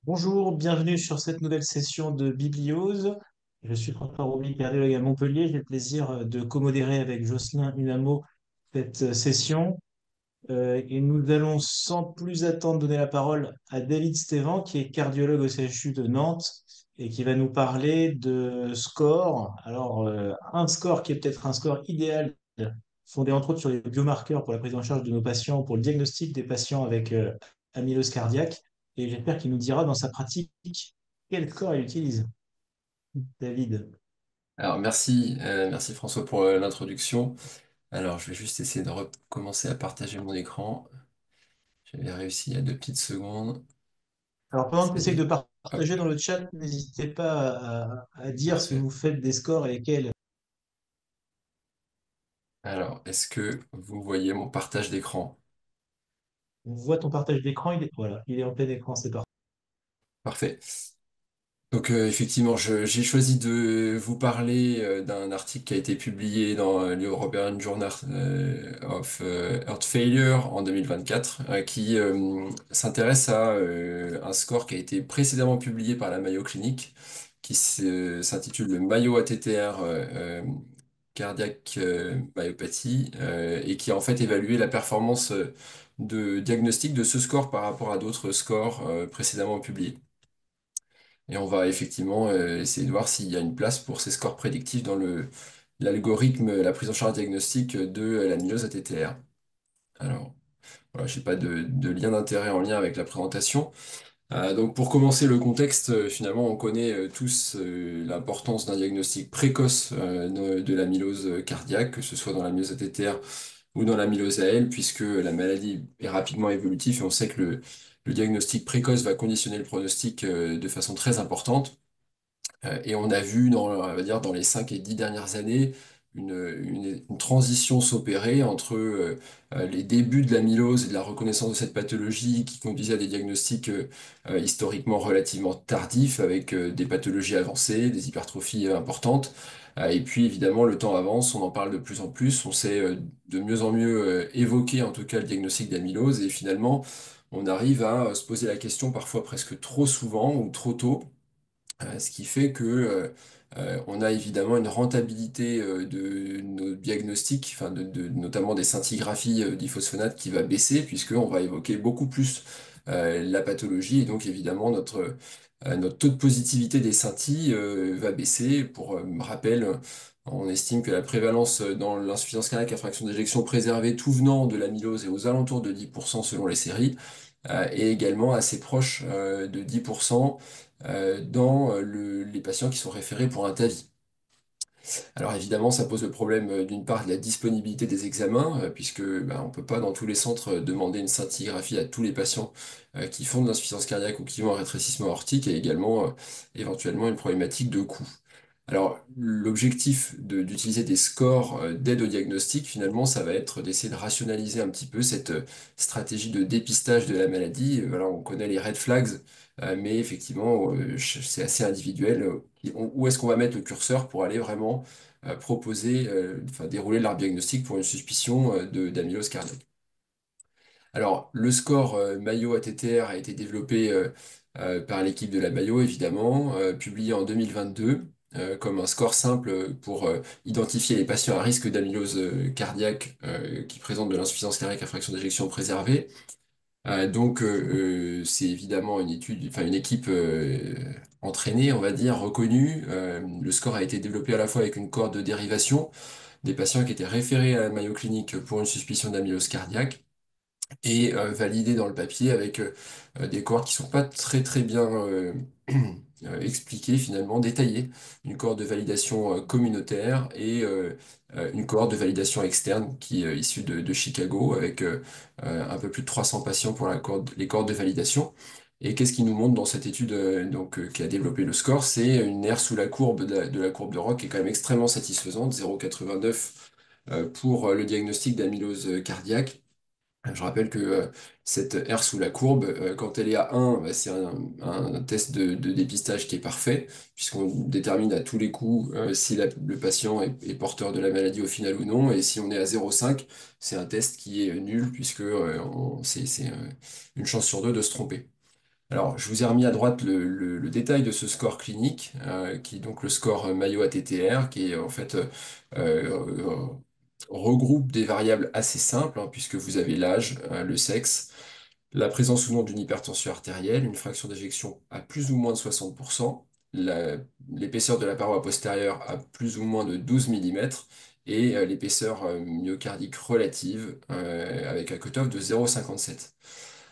Bonjour, bienvenue sur cette nouvelle session de Bibliose. Je suis François-Romy, cardiologue à Montpellier. J'ai le plaisir de commodérer avec Jocelyn Unamo cette session. Et nous allons sans plus attendre donner la parole à David Stévan, qui est cardiologue au CHU de Nantes et qui va nous parler de score. Alors, un score qui est peut-être un score idéal, fondé entre autres sur les biomarqueurs pour la prise en charge de nos patients, pour le diagnostic des patients avec amylose cardiaque. Et j'espère qu'il nous dira dans sa pratique quel score il utilise. David. Alors merci François pour l'introduction. Alors je vais juste essayer de recommencer à partager mon écran. J'avais réussi il y a 2 petites secondes. Alors, pendant Ça que tu y essayes de est. Hop, partager dans le chat, n'hésitez pas à dire si parfait. vous faites des scores et lesquels. Alors, est-ce que vous voyez mon partage d'écran? On voit ton partage d'écran, voilà, il est en plein écran, c'est parti. Parfait. Donc effectivement, j'ai choisi de vous parler d'un article qui a été publié dans l'European Journal of Heart Failure en 2024, qui s'intéresse à un score qui a été précédemment publié par la Mayo Clinic, qui s'intitule le Mayo ATTR cardiaque myopathie, et qui a en fait évalué la performance de diagnostic de ce score par rapport à d'autres scores précédemment publiés. Et on va effectivement essayer de voir s'il y a une place pour ces scores prédictifs dans l'algorithme, la prise en charge diagnostique de l'amylose ATTR. Alors, voilà, je n'ai pas de lien d'intérêt en lien avec la présentation. Donc, pour commencer le contexte, finalement, on connaît tous l'importance d'un diagnostic précoce de l'amylose cardiaque, que ce soit dans l'amylose ATTR ou dans l'amylose AL, puisque la maladie est rapidement évolutive et on sait que le diagnostic précoce va conditionner le pronostic de façon très importante. Et on a vu on va dire, dans les 5 et 10 dernières années une transition s'opérer entre les débuts de l'amylose et de la reconnaissance de cette pathologie qui conduisait à des diagnostics historiquement relativement tardifs avec des pathologies avancées, des hypertrophies importantes. Et puis évidemment, le temps avance, on en parle de plus en plus, on sait de mieux en mieux évoquer en tout cas le diagnostic d'amylose et finalement, on arrive à se poser la question parfois presque trop souvent ou trop tôt, ce qui fait que on a évidemment une rentabilité de nos diagnostics, enfin notamment des scintigraphies diphosphonates qui va baisser puisqu'on va évoquer beaucoup plus la pathologie et donc évidemment notre taux de positivité des scintilles va baisser. Pour rappel, on estime que la prévalence dans l'insuffisance cardiaque à fraction d'éjection préservée tout venant de l'amylose est aux alentours de 10% selon les séries et également assez proche de 10% dans les patients qui sont référés pour un TAVI. Alors évidemment, ça pose le problème d'une part de la disponibilité des examens, puisque on ne peut pas dans tous les centres demander une scintigraphie à tous les patients qui font de l'insuffisance cardiaque ou qui ont un rétrécissement aortique, et également éventuellement une problématique de coût. Alors, l'objectif d'utiliser des scores d'aide au diagnostic, finalement, ça va être d'essayer de rationaliser un petit peu cette stratégie de dépistage de la maladie. Voilà, on connaît les red flags, mais effectivement, c'est assez individuel. Où est-ce qu'on va mettre le curseur pour aller vraiment proposer, enfin, dérouler leur diagnostic pour une suspicion d'amylose cardiaque? Alors, le score Mayo ATTR a été développé par l'équipe de la Mayo, évidemment, publié en 2022 comme un score simple pour identifier les patients à risque d'amylose cardiaque qui présentent de l'insuffisance cardiaque à fraction d'éjection préservée. C'est évidemment une étude, enfin une équipe entraînée, on va dire, reconnue. Le score a été développé à la fois avec une cohorte de dérivation des patients qui étaient référés à la Mayo Clinic pour une suspicion d'amylose cardiaque et validé dans le papier avec des cohortes qui sont pas très très bien expliquées finalement, détaillées. Une cohorte de validation communautaire et une cohorte de validation externe qui est issue de Chicago avec un peu plus de 300 patients pour les cohortes de validation. Et qu'est-ce qui nous montre dans cette étude qui a développé le score? C'est une R sous la courbe de la courbe de Rock qui est quand même extrêmement satisfaisante, 0,89 pour le diagnostic d'amylose cardiaque. Je rappelle que cette R sous la courbe, quand elle est à 1, bah, c'est un test de dépistage qui est parfait, puisqu'on détermine à tous les coups si le patient est porteur de la maladie au final ou non, et si on est à 0,5, c'est un test qui est nul, puisque c'est une chance sur deux de se tromper. Alors, je vous ai remis à droite le détail de ce score clinique, qui est donc le score Mayo ATTR, qui est en fait euh, regroupe des variables assez simples, hein, puisque vous avez l'âge, le sexe, la présence ou non d'une hypertension artérielle, une fraction d'éjection à plus ou moins de 60%, l'épaisseur de la paroi postérieure à plus ou moins de 12 millimètres et l'épaisseur myocardique relative avec un cutoff de 0,57.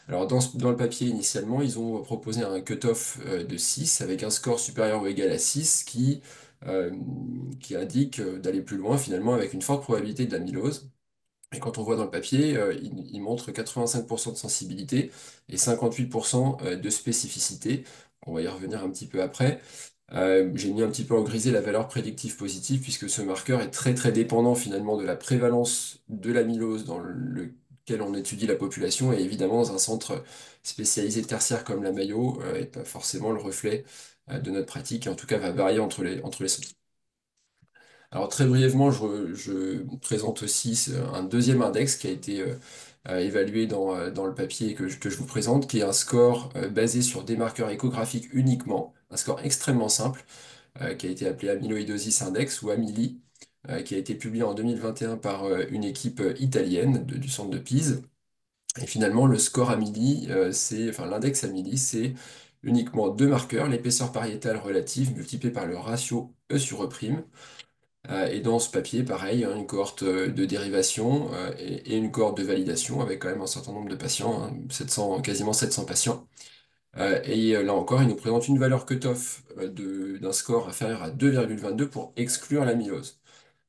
Alors dans le papier initialement, ils ont proposé un cutoff de 6 avec un score supérieur ou égal à 6 euh, qui indique d'aller plus loin finalement avec une forte probabilité d'amylose. Et quand on voit dans le papier, il montre 85% de sensibilité et 58% de spécificité. On va y revenir un petit peu après. J'ai mis un petit peu en grisé la valeur prédictive positive puisque ce marqueur est très très dépendant finalement de la prévalence de l'amylose dans lequel on étudie la population et évidemment dans un centre spécialisé tertiaire comme la Mayo est pas forcément le reflet de notre pratique et en tout cas va varier entre les centres. Alors très brièvement, je présente aussi un deuxième index qui a été évalué dans le papier que je vous présente, qui est un score basé sur des marqueurs échographiques uniquement, un score extrêmement simple, qui a été appelé Amyloidosis Index ou AMILI, qui a été publié en 2021 par une équipe italienne du centre de Pise. Et finalement, le score AMILI, enfin l'index AMILI, c'est uniquement deux marqueurs, l'épaisseur pariétale relative multipliée par le ratio E sur E'. Et dans ce papier, pareil, hein, une cohorte de dérivation et une cohorte de validation avec quand même un certain nombre de patients, hein, 700, quasiment 700 patients. Là encore, il nous présente une valeur cutoff d'un score inférieur à 2,22 pour exclure l'amylose.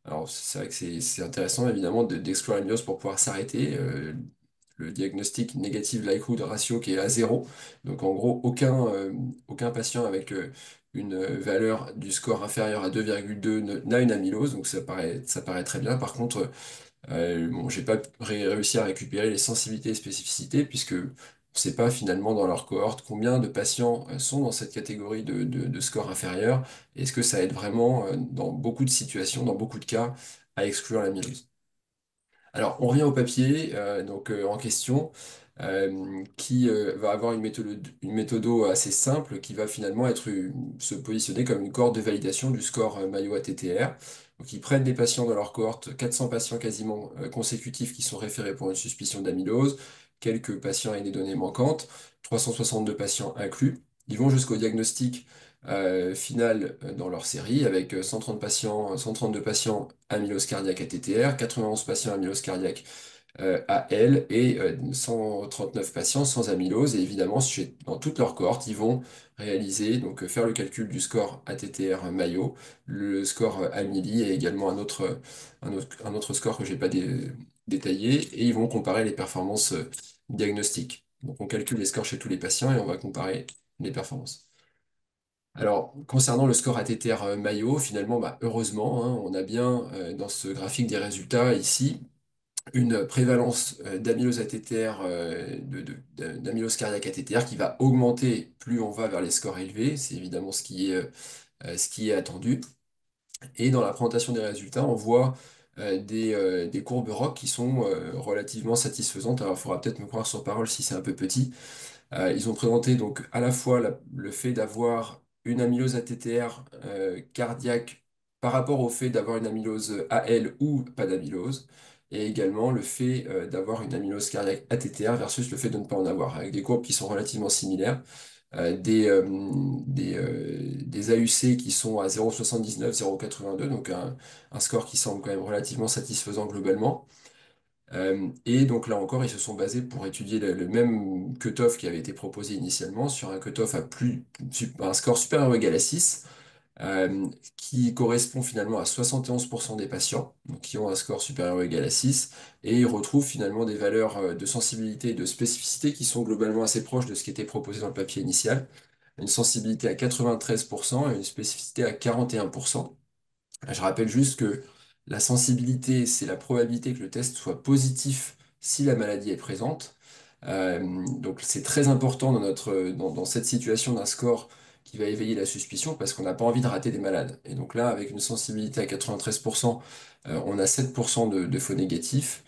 Alors, c'est vrai que c'est intéressant, évidemment, d'exclure l'amylose pour pouvoir s'arrêter. Le diagnostic négative likelihood ratio qui est à zéro. Donc, en gros, aucun patient avec une valeur du score inférieur à 2,2 n'a une amylose. Donc, ça paraît très bien. Par contre, bon, j'ai pas réussi à récupérer les sensibilités et spécificités puisque on ne sait pas finalement dans leur cohorte combien de patients sont dans cette catégorie de score inférieur. Est-ce que ça aide vraiment dans beaucoup de situations, dans beaucoup de cas, à exclure l'amylose? Alors, on revient au papier en question qui va avoir une méthodo assez simple qui va finalement se positionner comme une cohorte de validation du score Mayo ATTR. Donc, ils prennent des patients dans leur cohorte, 400 patients quasiment consécutifs qui sont référés pour une suspicion d'amylose, quelques patients avec des données manquantes, 362 patients inclus. Ils vont jusqu'au diagnostic final dans leur série avec 130 patients, 132 patients amylose cardiaque ATTR, 91 patients amylose cardiaque AL et 139 patients sans amylose. Et évidemment, dans toute leur cohorte, ils vont réaliser, donc faire le calcul du score ATTR Mayo, le score Amyli et également un autre score que je n'ai pas détaillé, et ils vont comparer les performances diagnostiques. Donc on calcule les scores chez tous les patients et on va comparer les performances. Alors, concernant le score ATTR Mayo, finalement, bah, heureusement, hein, on a bien dans ce graphique des résultats ici une prévalence d'amylose ATTR, d'amylose cardiaque ATTR qui va augmenter plus on va vers les scores élevés. C'est évidemment ce qui est attendu. Et dans la présentation des résultats, on voit des courbes ROC qui sont relativement satisfaisantes. Alors, il faudra peut-être me croire sur parole si c'est un peu petit. Ils ont présenté donc à la fois le fait d'avoir une amylose ATTR cardiaque par rapport au fait d'avoir une amylose AL ou pas d'amylose, et également le fait d'avoir une amylose cardiaque ATTR versus le fait de ne pas en avoir, avec des courbes qui sont relativement similaires, des AUC qui sont à 0,79, 0,82, donc un score qui semble quand même relativement satisfaisant globalement. Et donc là encore, ils se sont basés pour étudier le même cutoff qui avait été proposé initialement sur un cutoff un score supérieur ou égal à 6, qui correspond finalement à 71% des patients, donc qui ont un score supérieur ou égal à 6, et ils retrouvent finalement des valeurs de sensibilité et de spécificité qui sont globalement assez proches de ce qui était proposé dans le papier initial. Une sensibilité à 93% et une spécificité à 41%. Je rappelle juste que la sensibilité, c'est la probabilité que le test soit positif si la maladie est présente. Donc c'est très important dans cette situation d'un score qui va éveiller la suspicion parce qu'on n'a pas envie de rater des malades. Et donc là, avec une sensibilité à 93%, on a 7% de faux négatifs.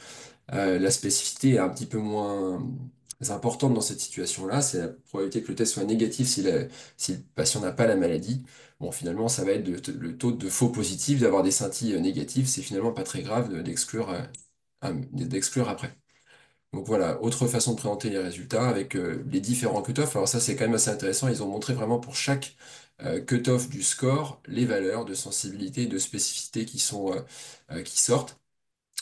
La spécificité est un petit peu moins importante dans cette situation-là, c'est la probabilité que le test soit négatif si le patient n'a pas la maladie. Bon, finalement, ça va être le taux de faux positifs, d'avoir des scintilles négatifs, c'est finalement pas très grave d'exclure après. Donc voilà, autre façon de présenter les résultats avec les différents cutoffs. Alors ça, c'est quand même assez intéressant. Ils ont montré vraiment pour chaque cutoff du score les valeurs de sensibilité et de spécificité qui sortent.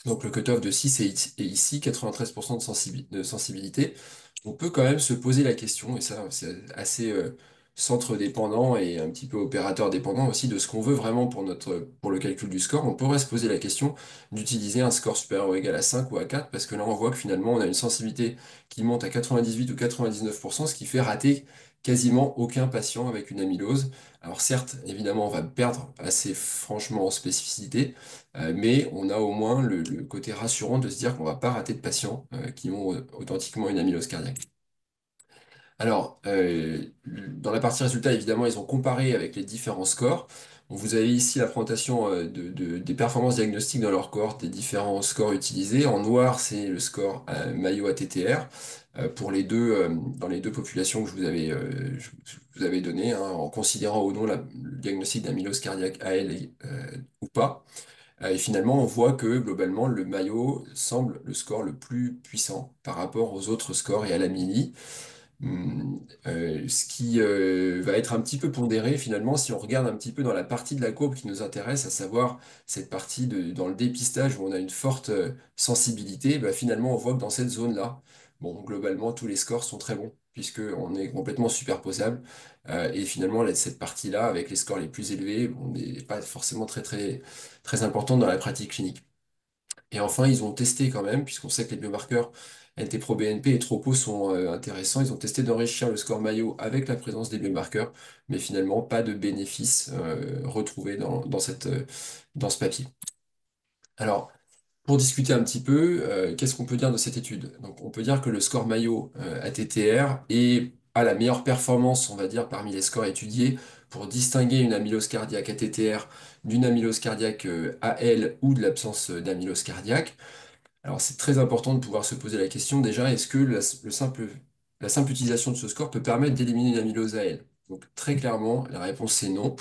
Donc le cutoff de 6 est ici 93% de sensibilité. On peut quand même se poser la question, et ça c'est assez centre dépendant et un petit peu opérateur dépendant aussi de ce qu'on veut vraiment pour le calcul du score. On pourrait se poser la question d'utiliser un score supérieur ou égal à 5 ou à 4, parce que là on voit que finalement on a une sensibilité qui monte à 98 ou 99%, ce qui fait rater quasiment aucun patient avec une amylose. Alors certes, évidemment, on va perdre assez franchement en spécificité, mais on a au moins le côté rassurant de se dire qu'on va pas rater de patients qui ont authentiquement une amylose cardiaque. Alors, dans la partie résultats, évidemment, ils ont comparé avec les différents scores. Donc, vous avez ici la présentation des performances diagnostiques dans leur cohorte des différents scores utilisés. En noir, c'est le score Mayo ATTR pour dans les deux populations que je vous avais données, hein, en considérant ou non le diagnostic d'amylose cardiaque AL ou pas. Et finalement, on voit que globalement, le Mayo semble le score le plus puissant par rapport aux autres scores et à la mini. Ce qui va être un petit peu pondéré finalement si on regarde un petit peu dans la partie de la courbe qui nous intéresse, à savoir cette partie dans le dépistage où on a une forte sensibilité, bah, finalement on voit que dans cette zone-là, bon, globalement tous les scores sont très bons puisque on est complètement superposable. Et finalement cette partie-là avec les scores les plus élevés, bon, n'est pas forcément très importante dans la pratique clinique. Et enfin, ils ont testé quand même, puisqu'on sait que les biomarqueurs NT-proBNP et TROPO sont intéressants, ils ont testé d'enrichir le score Mayo avec la présence des biomarqueurs, mais finalement pas de bénéfice retrouvé dans ce papier. Alors, pour discuter un petit peu, qu'est-ce qu'on peut dire de cette étude? Donc, on peut dire que le score Mayo ATTR a la meilleure performance, on va dire, parmi les scores étudiés pour distinguer une amylose cardiaque ATTR d'une amylose cardiaque AL ou de l'absence d'amylose cardiaque. Alors, c'est très important de pouvoir se poser la question déjà, est-ce que la simple utilisation de ce score peut permettre d'éliminer une amylose AL? Donc, très clairement, la réponse c'est non.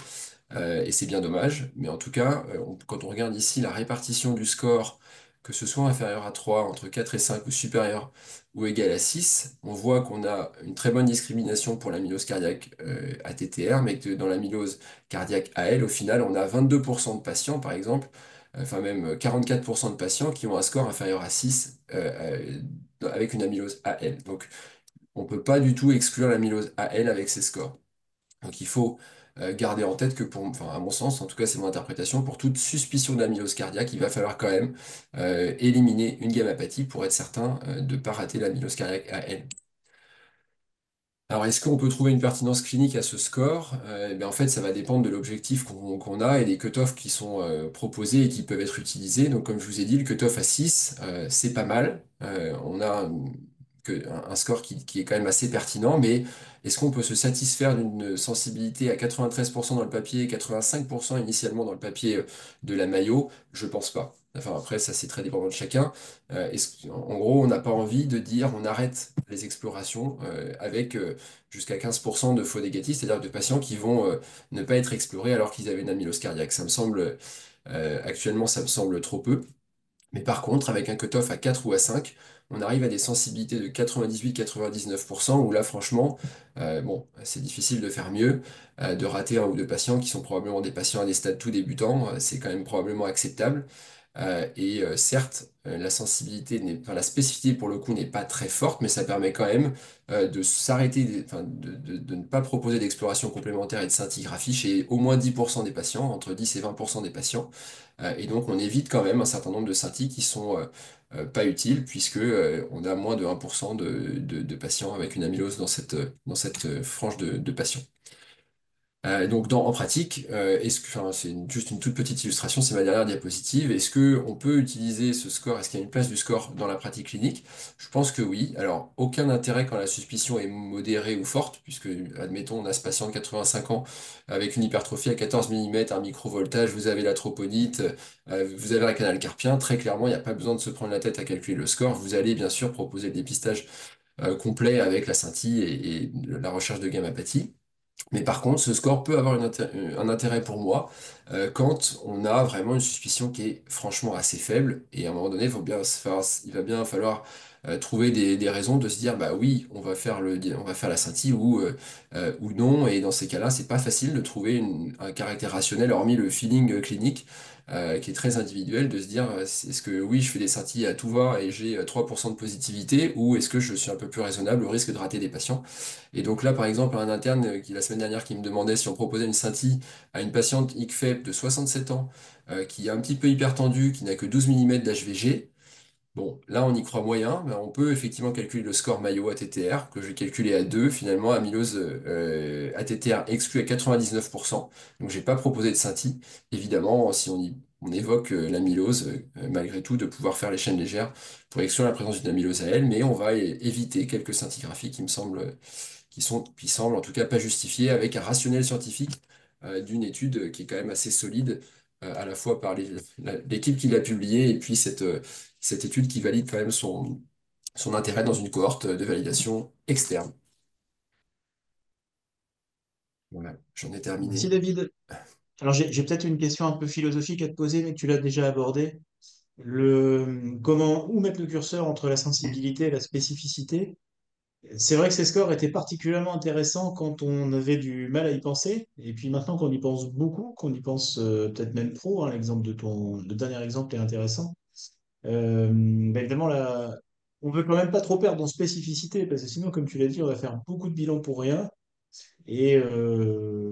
Et c'est bien dommage, mais en tout cas, quand on regarde ici la répartition du score, que ce soit inférieur à 3, entre 4 et 5, ou supérieur ou égal à 6, on voit qu'on a une très bonne discrimination pour l'amylose cardiaque ATTR, mais que dans l'amylose cardiaque AL, au final, on a 22% de patients, par exemple, enfin même 44% de patients qui ont un score inférieur à 6 avec une amylose AL. Donc, on ne peut pas du tout exclure l'amylose AL avec ces scores. Donc il faut garder en tête que enfin à mon sens, en tout cas c'est mon interprétation, pour toute suspicion d'amylose cardiaque, il va falloir quand même éliminer une gammapathie pour être certain de ne pas rater l'amylose cardiaque à elle. Alors, est-ce qu'on peut trouver une pertinence clinique à ce score? Eh bien, en fait, ça va dépendre de l'objectif qu'on a et des cutoffs qui sont proposés et qui peuvent être utilisés. Donc, comme je vous ai dit, le cutoff à 6, c'est pas mal. On a un score qui est quand même assez pertinent, mais est-ce qu'on peut se satisfaire d'une sensibilité à 93% dans le papier et 85% initialement dans le papier de la Mayo? Je pense pas. Enfin, après, ça, c'est très dépendant de chacun. En gros, on n'a pas envie de dire on arrête les explorations avec jusqu'à 15% de faux négatifs, c'est-à-dire de patients qui vont ne pas être explorés alors qu'ils avaient une amylose cardiaque. Actuellement, ça me semble trop peu. Mais par contre, avec un cutoff à 4 ou à 5, on arrive à des sensibilités de 98-99%, où là, franchement, bon, c'est difficile de faire mieux, de rater un ou deux patients qui sont probablement des patients à des stades tout débutants, c'est quand même probablement acceptable. Certes, la sensibilité enfin, la spécificité pour le coup n'est pas très forte, mais ça permet quand même de s'arrêter, enfin, de ne pas proposer d'exploration complémentaire et de scintigraphie chez au moins 10% des patients, entre 10 et 20% des patients. Et donc, on évite quand même un certain nombre de scintilles qui sont pas utiles, puisque on a moins de 1% de patients avec une amylose dans cette frange de patients. Donc en pratique, enfin, juste une toute petite illustration, c'est ma dernière diapositive. Est-ce que on peut utiliser ce score? Est-ce qu'il y a une place du score dans la pratique clinique? Je pense que oui. Alors aucun intérêt quand la suspicion est modérée ou forte, puisque admettons on a ce patient de 85 ans avec une hypertrophie à 14 mm, un microvoltage, vous avez la troponite, vous avez un canal carpien. Très clairement, il n'y a pas besoin de se prendre la tête à calculer le score. Vous allez bien sûr proposer le dépistage complet avec la scintille et la recherche de gamma-pathie. Mais par contre, ce score peut avoir un intérêt pour moi quand on a vraiment une suspicion qui est franchement assez faible. Et à un moment donné, il va bien falloir trouver des raisons de se dire, bah oui, on va faire la scintille ou non. Et dans ces cas-là, c'est pas facile de trouver un caractère rationnel, hormis le feeling clinique. Qui est très individuel, de se dire est-ce que oui je fais des scintilles à tout va et j'ai 3% de positivité, ou est-ce que je suis un peu plus raisonnable au risque de rater des patients. Et donc là, par exemple, un interne qui la semaine dernière qui me demandait si on proposait une scintille à une patiente ICFEP de 67 ans, qui est un petit peu hypertendue, qui n'a que 12 mm d'HVG. Bon, là, on y croit moyen, mais on peut effectivement calculer le score Mayo ATTR, que j'ai calculé à 2, finalement, amylose ATTR exclu à 99%. Donc, j'ai pas proposé de scintille. Évidemment, si on évoque l'amylose, malgré tout, de pouvoir faire les chaînes légères pour exclure la présence d'une amylose à elle, mais on va éviter quelques scintigraphies qui semblent en tout cas pas justifiées, avec un rationnel scientifique d'une étude qui est quand même assez solide, à la fois par l'équipe qui l'a publiée et puis cette étude qui valide quand même son intérêt dans une cohorte de validation externe. Voilà, j'en ai Merci terminé. David. Alors j'ai peut-être une question un peu philosophique à te poser, mais que tu l'as déjà abordée. Où mettre le curseur entre la sensibilité et la spécificité? C'est vrai que ces scores étaient particulièrement intéressants quand on avait du mal à y penser. Et puis maintenant qu'on y pense beaucoup, qu'on y pense peut-être même trop, hein, le dernier exemple est intéressant. Évidemment, là, on veut quand même pas trop perdre en spécificité, parce que sinon, comme tu l'as dit, on va faire beaucoup de bilans pour rien. Et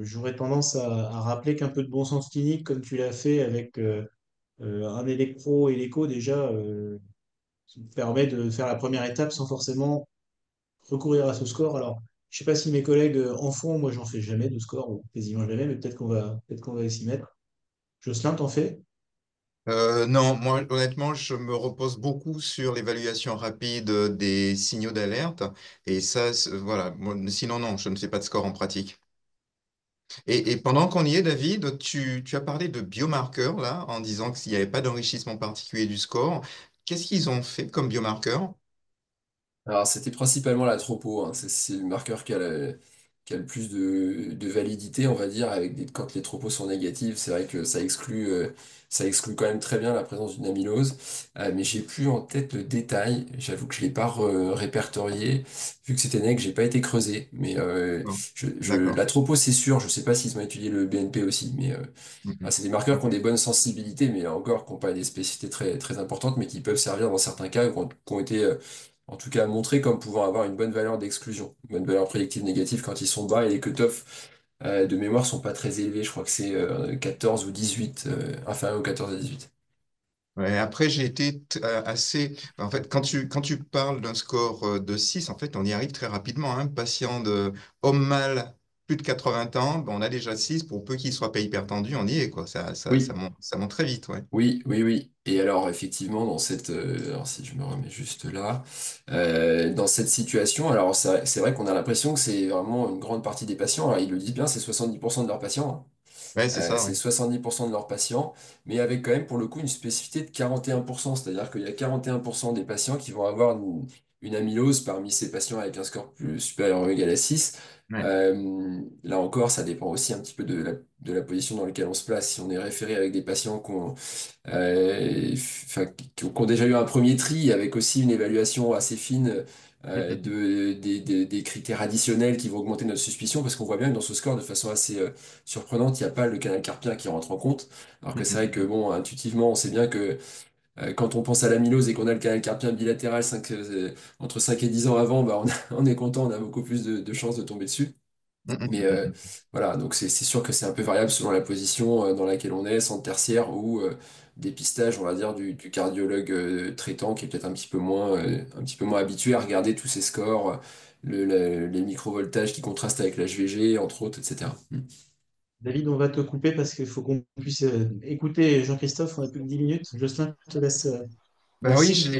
j'aurais tendance à rappeler qu'un peu de bon sens clinique, comme tu l'as fait avec un électro et l'écho, déjà, permet de faire la première étape sans forcément recourir à ce score. Alors, je sais pas si mes collègues en font, moi j'en fais jamais de score, ou quasiment jamais, mais peut-être qu'on va s'y mettre. Jocelyn, t'en fais? Non, moi honnêtement, je me repose beaucoup sur l'évaluation rapide des signaux d'alerte. Et ça, voilà. Sinon, non, je ne fais pas de score en pratique. Et pendant qu'on y est, David, tu as parlé de biomarqueurs là, en disant qu'il n'y avait pas d'enrichissement particulier du score. Qu'est-ce qu'ils ont fait comme biomarqueurs? Alors, c'était principalement la tropo, hein. C'est le marqueur qui a le plus de validité, on va dire, quand les tropos sont négatifs. C'est vrai que ça exclut quand même très bien la présence d'une amylose. Mais j'ai plus en tête le détail. J'avoue que je l'ai pas répertorié. Vu que c'était nec, j'ai pas été creusé. Mais Non. la D'accord. tropo, c'est sûr. Je sais pas s'ils ont étudié le BNP aussi. Mais Mhm. c'est des marqueurs qui ont Ok. des bonnes sensibilités, mais là encore, qui n'ont pas des spécificités très, très importantes, mais qui peuvent servir dans certains cas, qui ont été en tout cas montrés comme pouvant avoir une bonne valeur d'exclusion, une bonne valeur prédictive négative quand ils sont bas, et les cutoffs de mémoire sont pas très élevés. Je crois que c'est 14 ou 18, inférieur aux 14 et 18. Ouais, après, j'ai été assez. En fait, quand tu parles d'un score de 6, en fait, on y arrive très rapidement. Un patient de homme mâle, plus de 80 ans, ben, on a déjà 6. Pour peu qu'il soit pas hyper tendu, on y est, quoi. Oui, Ça monte très vite, ouais. oui, oui, oui. Et alors, effectivement, alors si je me remets juste là, dans cette situation, alors c'est vrai qu'on a l'impression que c'est vraiment une grande partie des patients. Alors, ils le disent bien, c'est 70% de leurs patients, hein. Ouais, c'est ça, C'est ouais. 70% de leurs patients, mais avec quand même pour le coup une spécificité de 41%. C'est-à-dire qu'il y a 41% des patients qui vont avoir une amylose parmi ces patients avec un score supérieur ou égal à 6. Ouais. Là encore, ça dépend aussi un petit peu de la position dans laquelle on se place. Si on est référé avec des patients qui ont déjà eu un premier tri, avec aussi une évaluation assez fine des critères additionnels qui vont augmenter notre suspicion, parce qu'on voit bien que dans ce score, de façon assez surprenante, il n'y a pas le canal carpien qui rentre en compte. Alors que c'est vrai que, bon, intuitivement, on sait bien que quand on pense à l'amylose et qu'on a le canal carpien bilatéral entre 5 et 10 ans avant, bah, on est content, on a beaucoup plus de chances de tomber dessus. Mais voilà, donc c'est sûr que c'est un peu variable selon la position dans laquelle on est, centre tertiaire ou dépistage, on va dire, du cardiologue traitant qui est peut-être un petit peu moins habitué à regarder tous ces scores, les microvoltages qui contrastent avec l'HVG, entre autres, etc. David, on va te couper parce qu'il faut qu'on puisse écouter Jean-Christophe, on a plus que 10 minutes. Jocelyn, je te laisse. Ben oui, Merci.